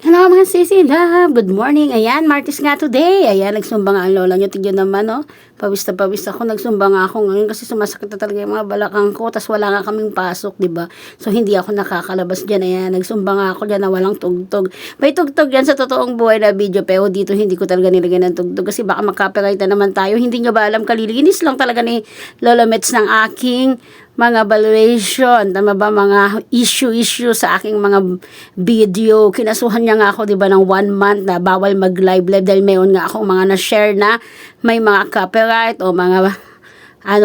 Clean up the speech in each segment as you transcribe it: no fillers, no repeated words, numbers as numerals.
Hello mga sisi love, good morning. Ayan, Martes nga today. Ayan, nagsumba nga ang lola nyo. Tignan naman, no? Pawis na pawis ako. Nagsumba nga ako ngayon kasi sumasakit na talaga yung mga balakang ko. Tas wala nga kaming pasok, di ba? So, hindi ako nakakalabas dyan. Ayan, nagsumba nga ako dyan na walang tugtog. May tugtog yan sa totoong buhay na video. Pero dito hindi ko talaga nilagyan ng tugtog kasi baka makapiright na naman tayo. Hindi nyo ba alam, kalilinis lang talaga ni Lola Mets ng aking mga valuation, tama ba, mga issue sa aking mga video. Kinasuhan niya nga ako, di ba, ng 1 month na bawal mag-live dahil mayroon nga akong mga na-share na may mga copyright o mga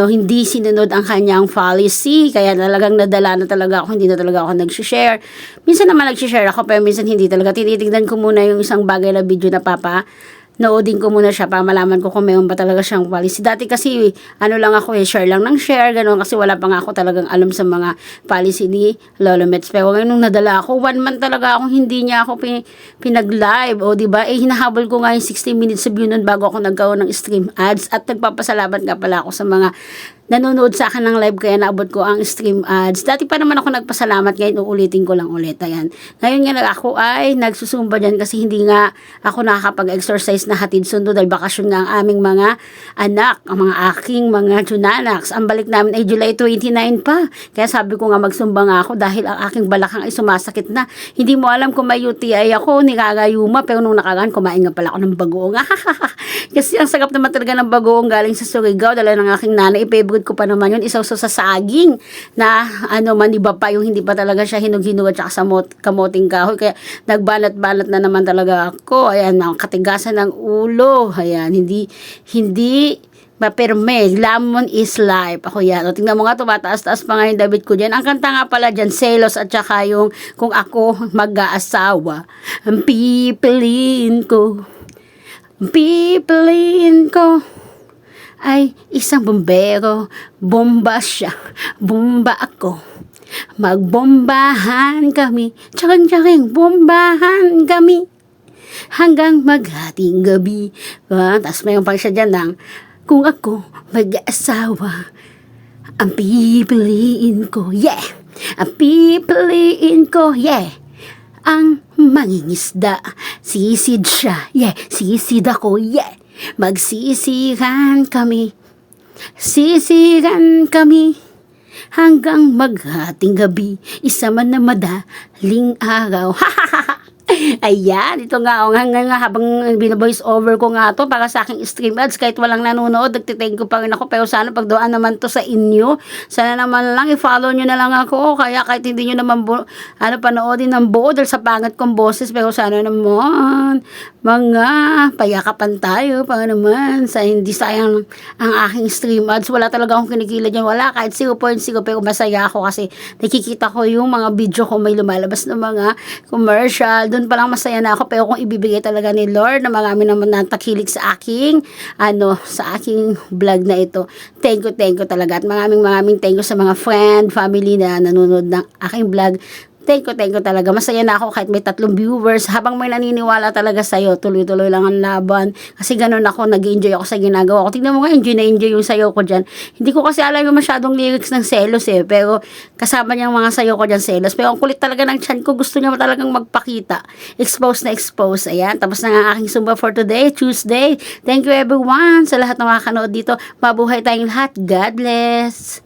hindi sinunod ang kanyang policy, kaya talagang nadala na talaga ako, hindi na talaga ako nag-share. Minsan naman nag-share ako, pero minsan hindi talaga. Tinitignan ko muna yung isang bagay na video na noodin ko muna siya para malaman ko kung mayroon ba talaga siyang policy. Dati kasi, lang ako share lang ng share, gano'n, kasi wala pa nga ako talagang alam sa mga policy ni Lola Mets. Pero ngayon nung nadala ako, 1 month talaga akong hindi niya ako pinag-live, o diba, hinahabol ko nga yung 60 minutes of view nun bago ako nagkaroon ng stream ads, at nagpapasalamat nga pala ako sa mga nanonood sa akin ng live kaya naabot ko ang stream ads. Dati pa naman ako nagpasalamat, ngayon uulitin ko lang ulit. Ayan. Ngayon nga ako ay nagsusumba dyan kasi hindi nga ako nakakapag-exercise na hatid sundo dahil bakasyon nga ang aming mga anak, ang mga aking mga junanaks. Ang balik namin ay July 29 pa. Kaya sabi ko nga magsumba nga ako dahil ang aking balakang ay sumasakit na. Hindi mo alam kung may UTI ako, nigagayuma, pero nung nakaraan kumain nga pala ako ng bagoong. Kasi ang sarap naman talaga ng bagoong galing sa Surigao, dala ng aking nanay. Favorite ko pa naman yun, isaw sa saging na maniba pa yung hindi pa talaga siya hinug-hinug at saka sa kamoting kahoy. Kaya nagbanat-banat na naman talaga ako. Ayan, katigasan ng ulo. Ayan, hindi maperme. Lamon is life. Ako yan. O, tingnan mo nga, tumataas-taas pa nga yung David ko dyan. Ang kanta nga pala dyan, Selos at saka yung Kung Ako Mag-aasawa. Ang pipiliin ko ay isang bombero. Bomba siya, bomba ako. Magbombahan kami, tsaring-tsaring, bombahan kami hanggang maghating gabi. Tapos mayroon pa siya dyan ng Kung Ako Mag-aasawa, ang pipiliin ko, yeah, ang pipiliin ko, yeah, ang mangingisda. Sisid siya, yeah, sisid ako, yeah. Magsisihan kami hanggang maghating gabi, isa man na madaling araw. Ayan, ito nga, hanggang nga habang bina-voice over ko nga to para sa aking stream ads, kahit walang nanonood, nagtithank ko pa rin ako, pero sana pagdoan naman to sa inyo, sana naman lang i-follow nyo na lang ako, kaya kahit hindi nyo naman panoodin ng buo dahil sa pangit kong boses, pero sana naman mga payakapan tayo para naman sa hindi sayang ang aking stream ads. Wala talaga akong kinikila dyan, wala, kahit 0.0, pero masaya ako kasi nakikita ko yung mga video ko may lumalabas na mga commercial. Doon pa lang masaya na ako, pero kung ibibigay talaga ni Lord na marami naman natakilig sa aking sa aking vlog na ito, thank you talaga, at maraming thank you sa mga friend, family na nanonood ng aking vlog. Thank you talaga. Masaya na ako kahit may 3 viewers. Habang may naniniwala talaga sa'yo, tuloy-tuloy lang ang laban. Kasi ganun ako, nag-enjoy ako sa ginagawa ko. Tignan mo nga, enjoy yung sayo ko dyan. Hindi ko kasi alam yung masyadong lyrics ng Selos pero kasama niyang mga sayo ko dyan, Selos. Pero ang kulit talaga ng chan ko, gusto niya talagang magpakita. Expose na expose. Ayan, tapos na nga aking Zumba for today, Tuesday. Thank you everyone sa lahat ng makakanood dito. Mabuhay tayong lahat. God bless.